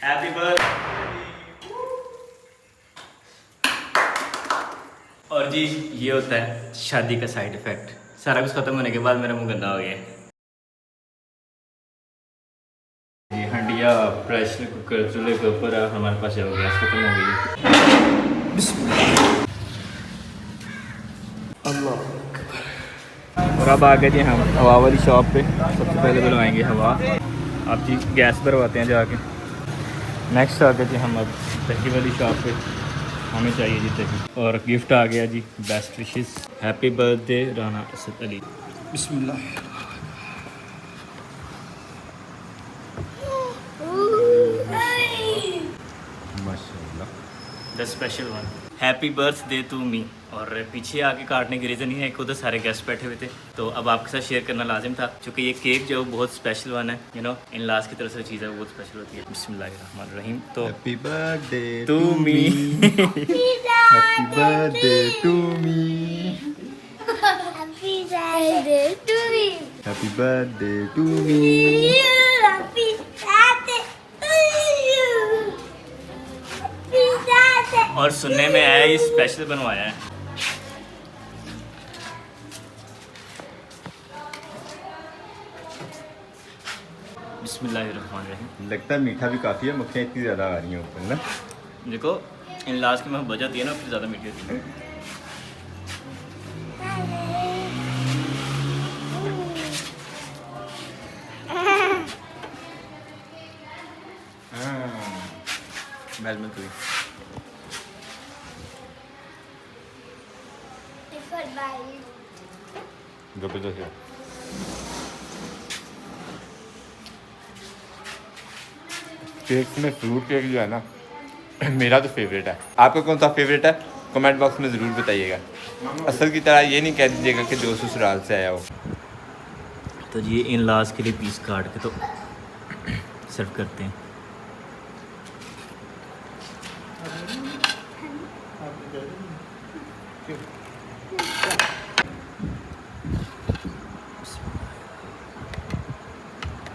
Happy birthday. और जी ये होता है शादी का साइड इफेक्ट। सारा कुछ खत्म होने के बाद मेरा मुंह गंदा हो गया। ये हंडिया प्रेशर कुकर चूल्हे के ऊपर हमारे पास हो गैस खत्म हो गई है। अल्लाह। और अब आ गए जी हम हवा वाली शॉप पे। सबसे पहले बुलवाएंगे हवा। आप जी गैस भरवाते हैं जाके। नेक्स्ट आ गए जी हम अब दही वाली शॉप पे। हमें चाहिए जी दही। और गिफ्ट आ गया जी best wishes. Happy birthday Rana Asad Ali. बिस्मिल्लाह। The special one happy birthday to me. और पीछे आके काटने की रीज़न ये है कि उधर सारे गेस्ट बैठे हुए थे, तो अब आपके साथ शेयर करना लाजिम था क्योंकि ये केक जो बहुत स्पेशल वन है। यू नो इन लास की तरफ से चीज़ है वो बहुत स्पेशल होती है। बिस्मिल्लाहिर्रहमानिर्रहीम। तो happy birthday to me. Happy birthday to me. Happy birthday to me. Happy birthday to me. Happy birthday to you. Happy birthday. और सुनने में आया ये स्पेशल बनवाया है। बिस्मिल्लाहिर्रहमानिर्रहीम। लगता है मीठा भी काफ़ी है, मक्खियाँ इतनी ज़्यादा आ रही हैं ऊपर ना। देखो इन लास्ट की मोहब्बत होती है ना उससे ज़्यादा मीठी होती है। मेल हुई। जबरदस्त है। केक में फ्रूट केक जो है ना मेरा तो फेवरेट है। आपका कौन सा फेवरेट है कमेंट बॉक्स में ज़रूर बताइएगा। असल की तरह ये नहीं कह दीजिएगा कि जो ससुराल से आया हो। तो ये इन लास्ट के लिए पीस काट के तो सर्व करते हैं।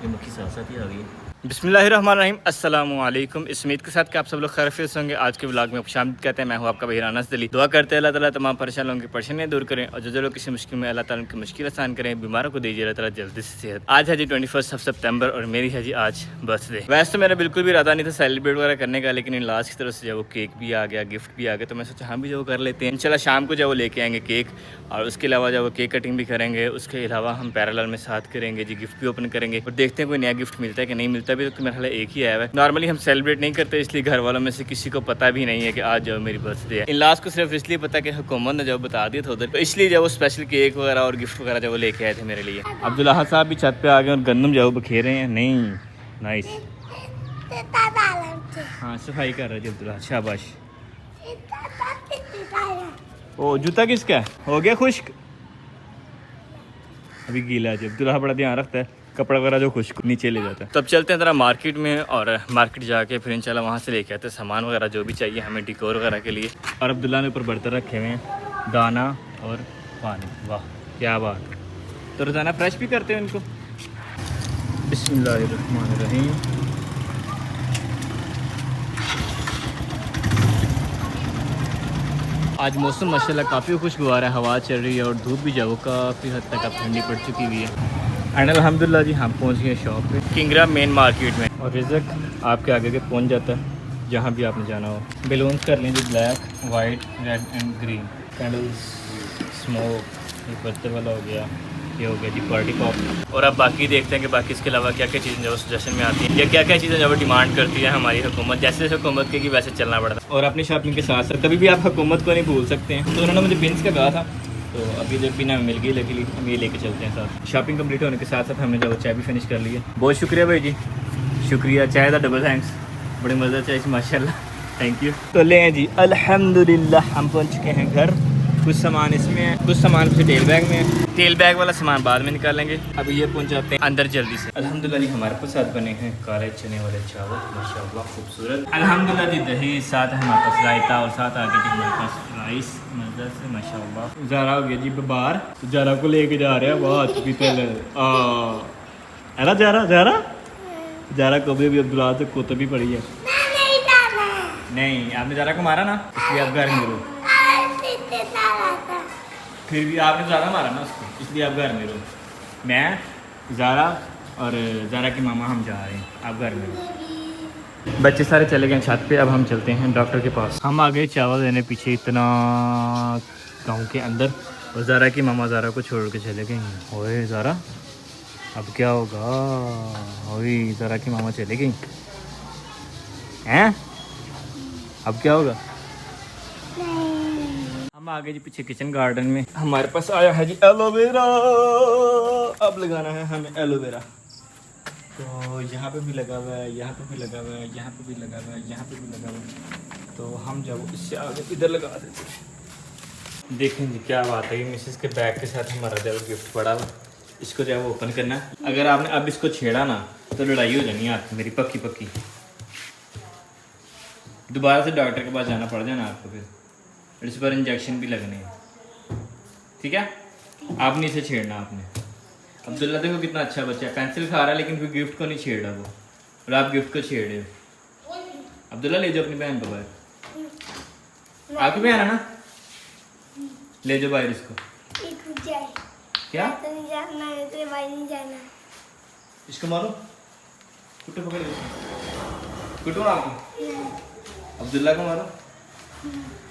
ये मक्खी साथ साथ ही आ गई है। बिस्मिल्लाहिर्रहमानिर्रहीम। अस्सलामु अलैकुम। इस उम्मीद के साथ कि आप सब लोग खैरियत से होंगे। आज के व्लॉग में खुशामदीद कहते हैं। मैं हूं आपका भाई राना असद अली। दुआ करते हैं अल्लाह ताला तमाम परेशान लोगों की परेशानियां दूर करें और जो लोग किसी मुश्किल में अल्लाह ताला उनकी मुश्किल आसान करें। बीमारों को दीजिए अल्लाह ताला जल्दी से सेहत। आज है जी 21 सितंबर और मेरी है जी आज बर्थडे। वैसे तो मेरा बिल्कुल भी इरादा नहीं था सेलिब्रेट वगैरह करने का, लेकिन इन लास्ट की तरफ से जब वो केक भी आ गया, गिफ्ट भी आ गया, तो मैं सोचा हम भी जो कर लेते हैं। इंशाल्लाह शाम को जब वो लेके आएंगे केक, और उसके अलावा जब वो केक कटिंग भी करेंगे, उसके अलावा हम पैरेलल में साथ करेंगे जी गिफ्ट भी ओपन करेंगे और देखते हैं कोई नया गिफ्ट मिलता है कि नहीं मिलता भी। तो मेरा ख्याल एक ही आया है। नॉर्मली हम सेलिब्रेट नहीं करते, इसलिए घर वालों में से किसी को पता भी नहीं है कि आज जो मेरी बर्थडे है। इन लास्ट को सिर्फ इसलिए पता कि हुकूमत ने जब बता दिया था उधर, तो इसलिए जब वो स्पेशल केक वगैरह और गिफ्ट वगैरह जब वो लेके आए थे मेरे लिए। अब्दुल्लाह साहब भी छत पे आ गए और गंदम जो बखेर रहे हैं। नहीं नाइस। हाँ सफाई कर रहे जी अब्दुल्लाह, शाबाश। ओ जूता किसका है? हो गया खुश्क? अभी गीला है जी। अब्दुल्लाह बड़ा ध्यान रखता है, कपड़ा वगैरह जो खुश्क नीचे ले जाता है। तब चलते हैं ज़रा मार्केट में और मार्केट जाके फिर इंशाल्लाह वहाँ से लेके आते हैं सामान वगैरह जो भी चाहिए हमें डिकोर वगैरह के लिए। और अब्दुल्लाह ने ऊपर बर्तन रखे हुए हैं, दाना और पानी। वाह क्या बात। तो रोज़ाना फ्रेश भी करते हैं इनको। बिस्मिल्लाहिर्रहमानिर्रहीम। आज मौसम माशाल्लाह काफ़ी खुशगवार है, हवा चल रही है और धूप भी जो काफ़ी हद तक अब ठंडी पड़ चुकी हुई है। एंड अल्हम्दुलिल्लाह जी हम पहुंच गए शॉप पे किंगरा मेन मार्केट में। और रिज़क आपके आगे के पहुंच जाता है जहां भी आपने जाना हो। बैलून्स कर लें जी, black white red and green. Candles, smoke, ये बर्थडे वाला हो गया, ये हो गया जी पार्टी पॉप। और अब बाकी देखते हैं कि बाकी इसके अलावा क्या क्या चीज़ें जो सजेशन में आती हैं या क्या क्या चीज़ें जो डिमांड करती है हमारी हुकूमत। जैसे जैसे हुकूमत की वैसे चलना पड़ता है। और अपनी शॉपिंग के साथ साथ कभी भी आप हुकूमत को नहीं भूल सकते हैं। तो उन्होंने मुझे पिन्स का कहा था, तो अभी जब पिन हमें मिल गई लकीली, हम ये लेके चलते हैं साथ। शॉपिंग कंप्लीट होने के साथ साथ हमने जो चाय भी फिनिश कर ली है। बहुत शुक्रिया भाई जी, शुक्रिया। चाय का डबल थैंक्स, बड़ी मज़ा चाय माशाल्लाह, थैंक यू। तो ले जी अल्हम्दुलिल्लाह हम पहुँच चुके हैं घर। कुछ सामान इसमें है, कुछ सामान पीछे टेल बैग में है। टेल बैग वाला सामान बाद में निकालेंगे, अभी ये पहुंचाते हैं अंदर जल्दी से। अल्हम्दुलिल्लाह हमारे पास साथ बने हैं काले चने वाले चावल, माशाल्लाह खूबसूरत। अल्हम्दुलिल्लाह जी दही, साथ है हमारे पास रायता और साथ आगे जी हमारे पास राइस मज़े से माशाल्लाह। ज़ारा हो गया जी बाहर, ज़ारा को लेके जा रहे हैं बहुत पीतल। ज़ारा ज़ारा ज़ारा को भी अब्दुल्ला से कोतो भी पड़ी है। मैं नहीं जाना। नहीं, आपने ज़ारा को मारा ना, इसलिए आप घर में रहो। सीधे जाना था। फिर भी आपने ज़्यादा मारा ना उसको, इसलिए आप घर में रहो। मैं, ज़ारा और ज़ारा की मामा हम जा रहे हैं, आप घर में रहो। बच्चे सारे चले गए छत पे, अब हम चलते हैं डॉक्टर के पास। हम आ गए चावल देने पीछे इतना गांव के अंदर, और ज़ारा की मामा ज़ारा को छोड़ के चले गए। ओए ज़ारा, अब क्या होगा? ओए ज़ारा की मामा चले गई हैं, अब क्या होगा? हम आ गए जी पीछे किचन गार्डन में। हमारे पास आया है जी एलोवेरा, अब लगाना है हमें एलोवेरा। तो यहाँ पे भी लगा हुआ है, यहाँ पे भी लगा हुआ है, यहाँ पे भी लगा हुआ है, यहाँ पे भी लगा हुआ है। तो हम जब इससे आगे इधर लगा देते हैं। देखें जी क्या बात है, ये मिसेस के बैग के साथ हमारा जब गिफ्ट पड़ा हुआ, इसको जब ओपन करना है। अगर आपने अब इसको छेड़ा ना तो लड़ाई हो जानी है आपकी, मेरी पक्की पक्की। दोबारा से डॉक्टर के पास जाना पड़ जाना आपको, फिर इस पर इंजेक्शन भी लगने हैं, ठीक है? आपने इसे छेड़ना आपने। अब्दुल्ला देखो कितना अच्छा बच्चा है, पेंसिल खा रहा है लेकिन फिर गिफ्ट को नहीं छेड़ रहा वो, और आप गिफ्ट को छेड़ रहे हो। अब्दुल्ला ले जाओ अपनी बहन को बाहर, आपकी बहन है ना, ले जाओ बाहर इसको। क्या? तो नहीं जाना है, तो भाई नहीं जाना। इसको मारो, कुट्टू पकड़ लो, कुट्टू आपको, अब्दुल्ला को मारो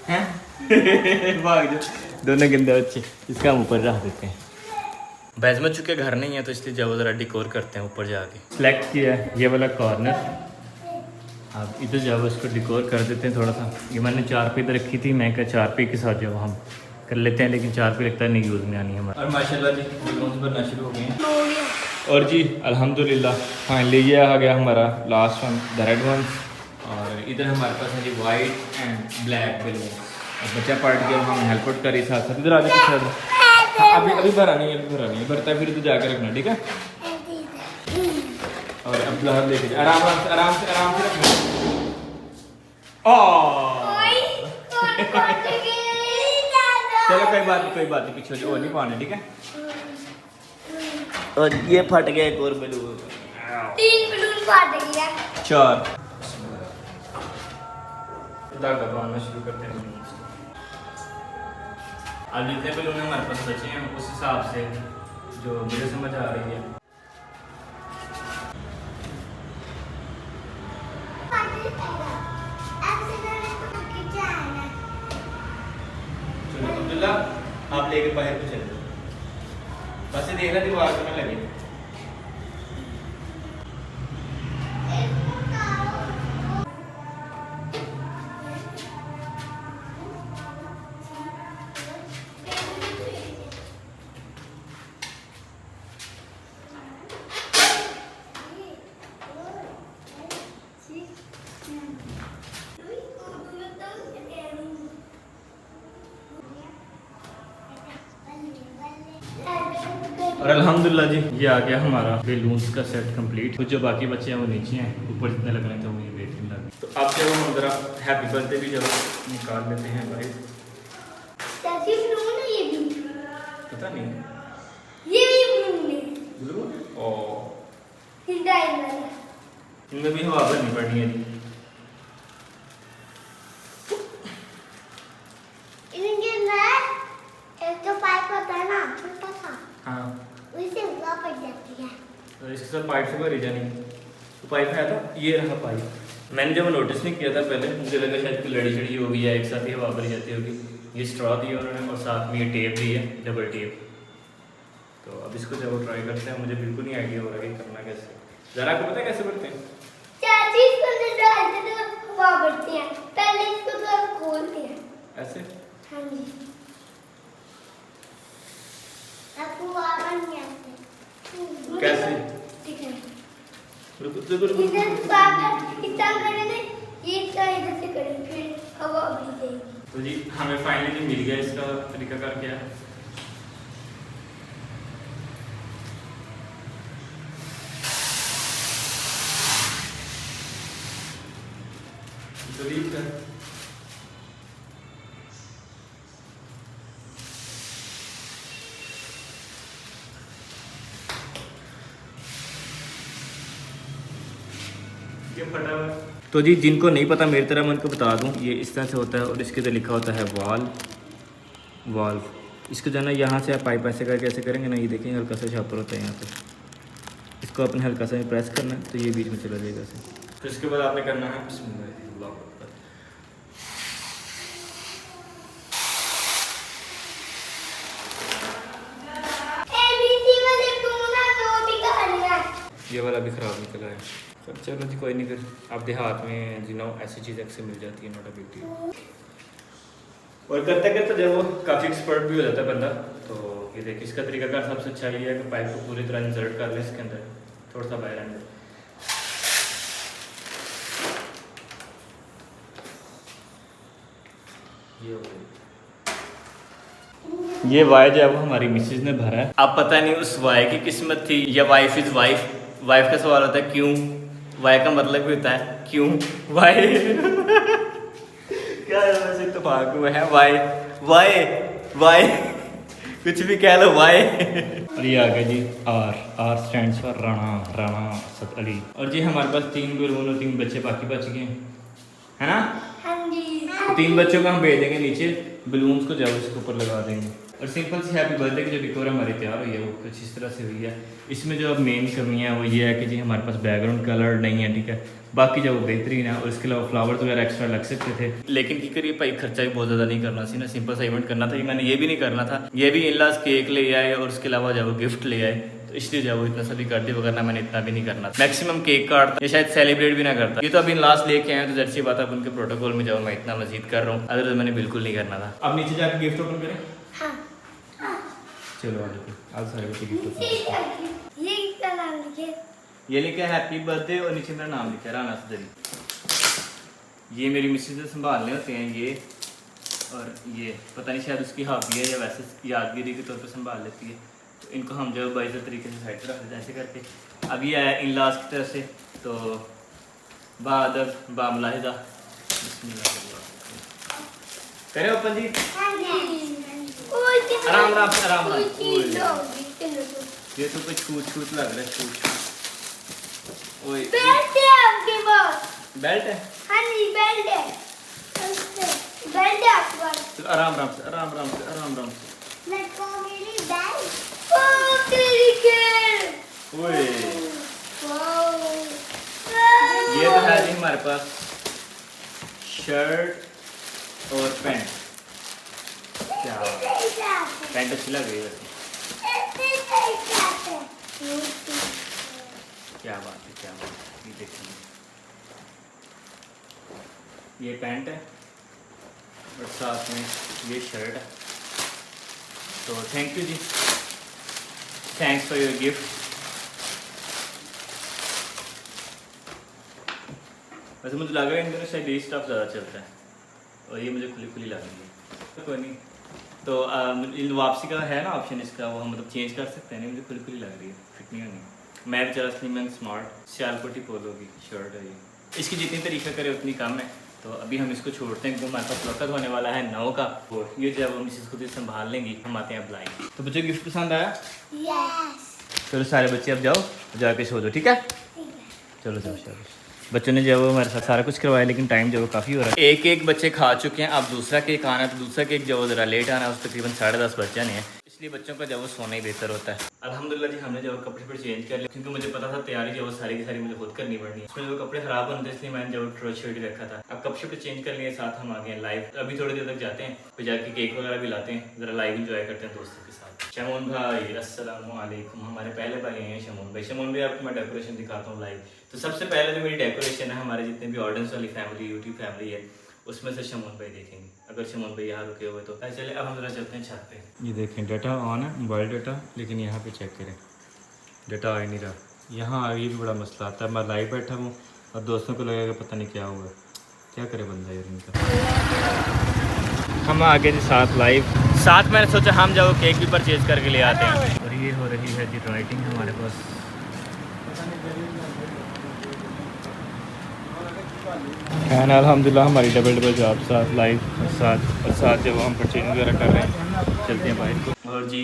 हैं। भाग जाओ दोनों गंदे बच्चे, इसका हम ऊपर रख देते हैं। बैजमा चुके घर नहीं है तो इसलिए जब ज़रा डिकोर करते हैं ऊपर जाके। सिलेक्ट किया है ये वाला कॉर्नर, आप इधर जाओ इसको डिकोर कर देते हैं थोड़ा सा। ये मैंने चारपाई इधर रखी थी, मैं क्या चारपाई के साथ जो हम कर लेते हैं, लेकिन चारपाई लगता है नहीं यूज़ में आनी हमारा। और माशाल्लाह जी बलून्स बनना शुरू हो गए हैं। और जी अल्हम्दुलिल्लाह फाइनली ये आ गया हमारा last one, the red one. और इधर हमारे पास है जी वाइट एंड ब्लैक बलून। और बच्चा पार्ट गया, हम हेल्प आउट करी साथ साथ। इधर आ जाए पीछे, अभी भरा नहीं है, अभी भरा नहीं है, भरता है फिर तो जाकर रखना, ठीक है? और अब लहर लेके जा, आराम आराम से आराम से आराम से रखना। चलो कोई बात नहीं, कोई बात नहीं, पीछे जो नहीं पाने, ठीक है? और ये फट गया एक और बलून, 3 बलून फट गया। 4 धागा बांधना शुरू करते हैं। अब जितने बलून हमारे पास बचे हैं उस हिसाब से जो मुझे समझ आ रही है। चलो अब्दुल्ला आप लेके बाहर को चल जाओ, बस ये देखना दीवार में लगे। और अल्हम्दुलिल्लाह जी ये आ गया हमारा बेलून्स का सेट कंप्लीट। कुछ जो बाकी बच्चे हैं वो नीचे हैं, ऊपर जितने लगने थे वो ये बेहतरीन लगे। तो अब जब हम जरा हैप्पी बर्थडे भी जब निकाल लेते हैं भाई, कैसी बलून है ये भी? पता नहीं ये भी बलून है। बलून और हिंदाई वाला। इनमें भी हवा भरनी पड़नी है जी। इनके अंदर एक तो पाइप होता है ना, छोटा सा, हाँ, उससे हवा पड़ जाती है। तो इसके साथ पाइप से भरी जानी। तो पाइप है तो ये रहा पाइप। मैंने जब नोटिस नहीं किया था पहले, मुझे लगा शायद कोई लड़ी छड़ी हो गई है, एक साथ ही हवा भरी जाती होगी। ये स्ट्रॉ दिया उन्होंने और साथ में ये टेप दी है, डबल टेप। तो अब इसको जब ट्राई करते हैं, मुझे बिल्कुल नहीं आइडिया हो रहा है कि करना कैसे। ज़रा आपको पता है कैसे करते हैं? चाची इसको अंदर डालते तो हवा बढ़ती है। पहले इसको थोड़ा खोलते हैं ऐसे। हाँ जी, आपको हवा नहीं आती। कैसे? ठीक है, रुको रुको रुको इधर पाकर इतना करें ना, ये इधर से करें, फिर हवा बढ़ जाएगी। तो जी हमें फाइनली मिल गया इसका तरीकाकार क्या है। तो लीक है। फटा हुआ है। तो जी जिनको नहीं पता मेरी तरह मैं उनको बता दूँ, ये इस तरह से होता है और इसके अंदर लिखा होता है वाल्व। इसको जो है ना यहाँ से आप पाइप ऐसे करके ऐसे करेंगे ना, ये देखें हल्का सा छापर होता है यहाँ पे, इसको अपने हल्का सा प्रेस करना है तो ये बीच में चला जाएगा ऐसे। फिर इसके बाद आपने करना है ये वाला भी ख़राब निकला है। सब चलो जी कोई नहीं, फिर आप देहात में जिनो ऐसी चीज़ अक्सर मिल जाती है, नॉट अ बिग डील। और करते करते जब वो काफ़ी एक्सपर्ट भी हो जाता है बंदा, तो ये देखिए इसका तरीकाकार सबसे अच्छा ये है कि पाइप को पूरी तरह इंसर्ट कर लें इसके अंदर, थोड़ा सा बाहर अंदर। ये वाई जो है वो हमारी मिसेज ने भरा है। अब पता नहीं उस वाई की किस्मत थी या वाइफ इज वाइफ। वाइफ का सवाल होता है क्यों, वाई का मतलब भी होता है क्यों, वाई क्या है वैसे इत्तेफाक हुआ है, वाई वाई वाई कुछ भी कह लो वाई। और ये आ गया जी R stands for Rana Asad Ali. और जी हमारे पास 3 बलून और 3 बच्चे बाकी बच गए है ना। हाँ जी। 3 बच्चों को हम भेज देंगे नीचे, बलून्स को जाओ इसके ऊपर लगा देंगे। और सिंपल सी हैप्पी बर्थडे की जो डिकोर हमारी तैयार हुई है वो कुछ इस तरह से हुई है। इसमें जो अब मेन कमी है वो ये है कि जी हमारे पास बैकग्राउंड कलर नहीं है, ठीक है। बाकी जो वो बेहतरीन है और इसके अलावा फ्लावर्स वगैरह एक्स्ट्रा लग सकते थे, लेकिन की करिए भाई खर्चा भी बहुत ज़्यादा नहीं करना सी ना, सिंपल सा इवेंट करना था। ये मैंने ये भी नहीं करना था, ये भी इन-लॉज केक ले आए और उसके अलावा जब वो गिफ्ट ले आए, तो इसलिए जब वो इतना सा भी कर दी, वगैरह मैंने इतना भी नहीं करना था। मैक्सिमम केक काटता या शायद सेलिब्रेट भी ना करता। ये तो अभी इन-लॉज लेके आए तो जैसी बात है उनके प्रोटोकॉल में जाओ, मैं इतना मजीद कर रहा हूँ, अदरवाइज मैंने बिल्कुल नहीं करना था। अब नीचे जाकर गिफ्ट ओपन करें। हाँ। चलो आज सारे बच्चे गिफ्ट ओपन। ये क्या नाम लिखे? ये लिखा हैप्पी बर्थडे और नीचे मेरा नाम लिखा है राना सदरी। ये मेरी मिसेज से संभालने होते हैं ये, और ये पता नहीं शायद उसकी हॉबी है या वैसे यादगिरी के तौर पे संभाल लेती है। तो इनको हम जो बाइज़त तरीके से साइड पर रख देते हैं ऐसे करके। अब ये आया इन-लॉज की तरफ से, तो बादब बामलाहिदा करें ओपन जी। आराम आराम से आराम आराम। ये तो कुछ छूट लग रहा है, छूट। ओए बेल्ट है आपके पास? बेल्ट है? हाँ जी बेल्ट है, बेल्ट है आपके पास। तो आराम से Let's go मेरी बेल्ट। ओह तेरी केयर। ओए वाओ। ये तो है जी हमारे पास शर्ट और पैंट। क्या पैंट अच्छी लग रही है वैसे। क्या बात है, ये देखिए ये पैंट है और साथ में ये शर्ट है। तो थैंक यू जी, थैंक्स फॉर योर गिफ्ट। वैसे मुझे लग रहा है इन दिनों शायद ये स्टफ ज़्यादा चलता है और ये मुझे खुली लग रही है। तो कोई नहीं, तो वापसी का है ना ऑप्शन इसका, वो हम मतलब चेंज कर सकते हैं। नहीं मुझे खुली लग रही है, फिट नहीं होनी। मैं बेचारा स्लिम एंड स्मार्ट सियालकोटी पोलो की शर्ट है ये, इसकी जितनी तारीफ़ करे उतनी कम है। तो अभी हम इसको छोड़ते हैं क्योंकि हमारे पास वक्त होने वाला है 9 का, और ये जब हम इसको संभाल लेंगी हम आते हैं बुलाएंगे। तो बच्चों गिफ्ट पसंद आया? यस। चलो सारे बच्चे अब जाओ जाके सो दो, ठीक है। चलो जाओ शाबाश। बच्चों ने जो हमारे साथ सारा कुछ करवाया, लेकिन टाइम जो काफ़ी हो रहा है। एक बच्चे खा चुके हैं, अब दूसरा केक आना है, तो दूसरा केक जो ज़रा लेट आना है, उस तकरीबन 10:30 बज जाने हैं, इसलिए बच्चों का जब वो सोना ही बेहतर होता है। अल्हम्दुलिल्लाह जी हमने जब कपड़े चेंज कर लिए, क्योंकि मुझे पता था तैयारी जो सारी की सारी मुझे खुद करनी पड़नी है। उसमें जो कपड़े खराब होने थे इसलिए मैंने जो ट्रोज शर्ट रखा था। अब कपड़े चेंज कर लिए, साथ हम आ गए लाइव। अभी थोड़ी देर तक जाते हैं, फिर जाके केक वगैरह भी लाते हैं, ज़रा लाइव इंजॉय करते हैं दोस्तों के साथ। शमून भाई अस्सलाम वालेकुम, हमारे पहले भाई हैं शमून भाई। शमून भाई आपको मैं डेकोरेशन दिखाता हूँ लाइव। तो सबसे पहले जो मेरी डेकोरेशन है, हमारे जितने भी ऑडियंस वाली फैमिली यूट्यूब फैमिली है, उसमें से शमून भाई देखेंगे। अगर शमून भाई यहाँ रुके हुए तो चले। अब हम जरा चलते हैं छत पे। ये देखें डाटा ऑन है, मोबाइल डाटा, लेकिन यहाँ पे चेक करें डाटा आ ही नहीं रहा। यहाँ ये भी बड़ा मसला आता है। मैं लाइव बैठा हूँ और दोस्तों को लगेगा पता नहीं क्या हुआ, क्या करे बंदा यार इनका। हम आगे जी साथ लाइव, साथ मैंने सोचा हम जाओ केक भी परचेज करके ले आते हैं। और ये हो रही है जी राइटिंग हमारे पास। एंड अल्हम्दुलिल्लाह हमारी डबल जॉब साथ लाइव और साथ जब हम परचेज वगैरह कर रहे हैं, चलते हैं बाहर को। और जी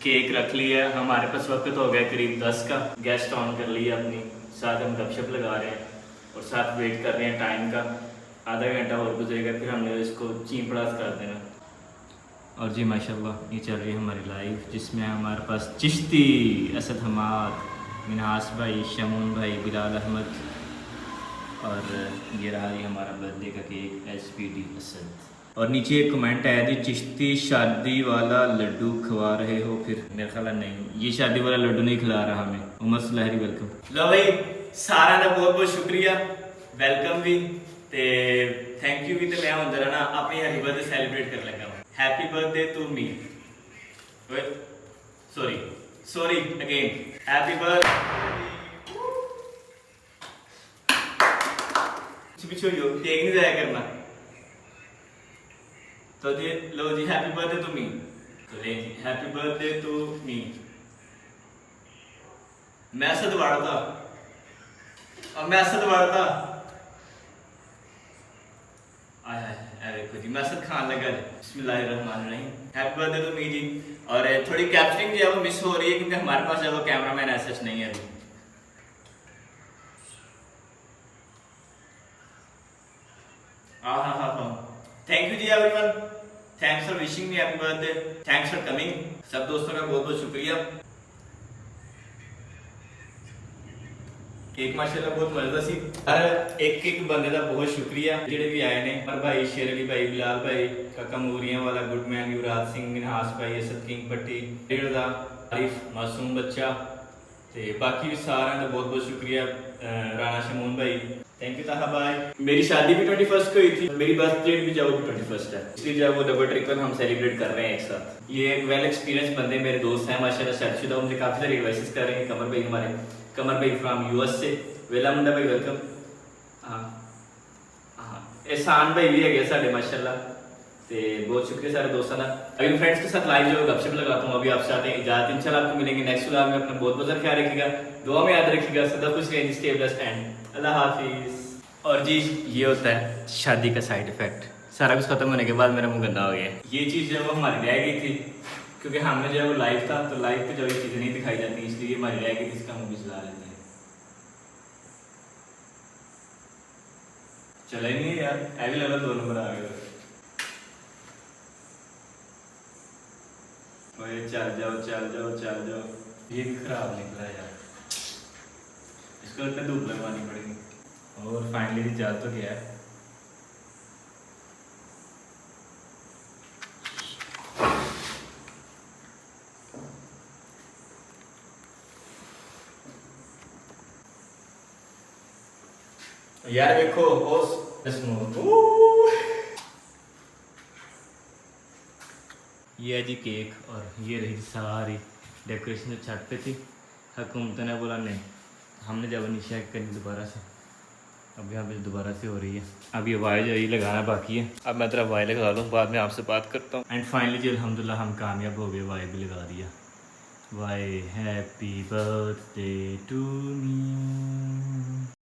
केक रख लिया, हमारे पास वक्त हो गया करीब 10 का। गेस्ट ऑन कर लिया अपनी, साथ हम गपशप लगा रहे हैं। और साथ वेट कर रहे हैं टाइम का, आधा घंटा और गुजरेगा फिर हमने इसको चीपड़ास कर देना। और जी माशाल्लाह ये चल रही है हमारी लाइव, जिसमें हमारे पास चिश्ती, असद हमाद, मिनहास भाई, शमून भाई, बिलाल अहमद, और ये रहा ये हमारा बर्थडे का केक SPD असद। और नीचे एक कमेंट आया जी, चिश्ती शादी वाला लड्डू खवा रहे हो? फिर मेरा ख्याल नहीं, ये शादी वाला लड्डू नहीं खिला रहा हमें। उमर सुलहरी वेलकम। लो भाई सारा का बहुत बहुत शुक्रिया, वेलकम भी ते थैंक यू भी। तो मैं अंदर ना अपनी हैप्पी बर्थडे सेलिब्रेट कर लगा हूँ। Happy birthday to me, sorry again, happy birthday. पीछे हो केक नहीं जाया करना। तो जी लो जी हैप्पी बर्थडे टू मी, तो ले जी हैप्पी बर्थडे टू मी। मैं असद वाड़ता, और मैं असद वाड़ता, आय देखो जी मैं असद खान लगा। बिस्मिल्लाहिर्रहमानिर्रहीम, हैप्पी बर्थडे टू मी जी। और थोड़ी कैप्चरिंग जो है वो मिस हो रही है क्योंकि हमारे पास जो वो कैमरामैन ऐसा नहीं है अभी। थैंक यू जी everyone, thanks for wishing me happy birthday, thanks for coming. सब दोस्तों का बहुत बहुत शुक्रिया। केक माशाल्लाह बहुत मजेदार सी। हर एक बंदे का बहुत शुक्रिया जेडे भी आए ने। पर भाई शेर अली भाई, बिलाल भाई, काका मूरियां वाला, गुडमैन, युवराज सिंह, मिनहास भाई, असद किंग पट्टी, डेढ़दा, आरिफ, मासूम बच्चा, ते बाकी भी सारा का बहुत बहुत शुक्रिया। राणा शमून भाई, थैंक यू ताहा भाई। मेरी शादी भी 21 को हुई थी, मेरी बर्थ डेट भी जो भी 21 है, इसलिए जो वो डबल ट्रिपल हम सेलिब्रेट कर रहे हैं एक साथ। ये एक वेल एक्सपीरियंस बंदे मेरे दोस्त हैं माशाल्लाह, शादीशुदा, उनसे काफ़ी सारी एडवाइसेस कर रहे हैं। कमर भाई हमारे, कमर भाई फ्रॉम US से, वेला मुंडा भाई वेलकम। हाँ एहसान भाई भी है साढ़े माशाल्लाह, तो बहुत शुक्रिया सारे दोस्तों का। अभी फ्रेंड्स के साथ लाइव जो गपशप लगाता हूँ। अभी आपसे आते हैं इजाजत, इंशाल्लाह आपको मिलेंगे नेक्स्ट व्लॉग में। अपना बहुत बहुत ख्याल रखिएगा, दुआ में याद रखिएगा, सदा खुश रहें, स्टे ब्लेस्ड एंड अल्लाह हाफिज़। और जी ये होता है शादी का साइड इफेक्ट, सारा कुछ खत्म होने के बाद मेरा मुंह गंदा हो गया। ये चीज़ जो है वो हमारी रह गई थी क्योंकि हमने जो है वो लाइव था, तो लाइव पे जो ये चीज़ें नहीं दिखाई जाती, इसलिए हमारी रह गई थी, इसका मुँह भी चला लेते हैं। चला ही नहीं है यार, एवी लेवल 2 नंबर आ गया। चल जाओ, ये भी खराब निकला यार, इसको लगता है धूप लगवानी पड़ेगी। और फाइनली रिचार्ज तो गया है। यार देखो ये है जी केक, और ये रही सारी डेकोरेशन जो छत पे थी। हुकूमत ने बोला नहीं, हमने जब निशा करनी दोबारा से, अब यहाँ पे दोबारा से हो रही है। अब ये वाई जो ये लगाना बाकी है, अब मैं तेरा वाई लगा लूँ, बाद में आपसे बात करता हूँ। एंड फाइनली जी अल्हम्दुलिल्लाह हम कामयाब हो गए, वाई भी लगा दिया। Why happy birthday to me.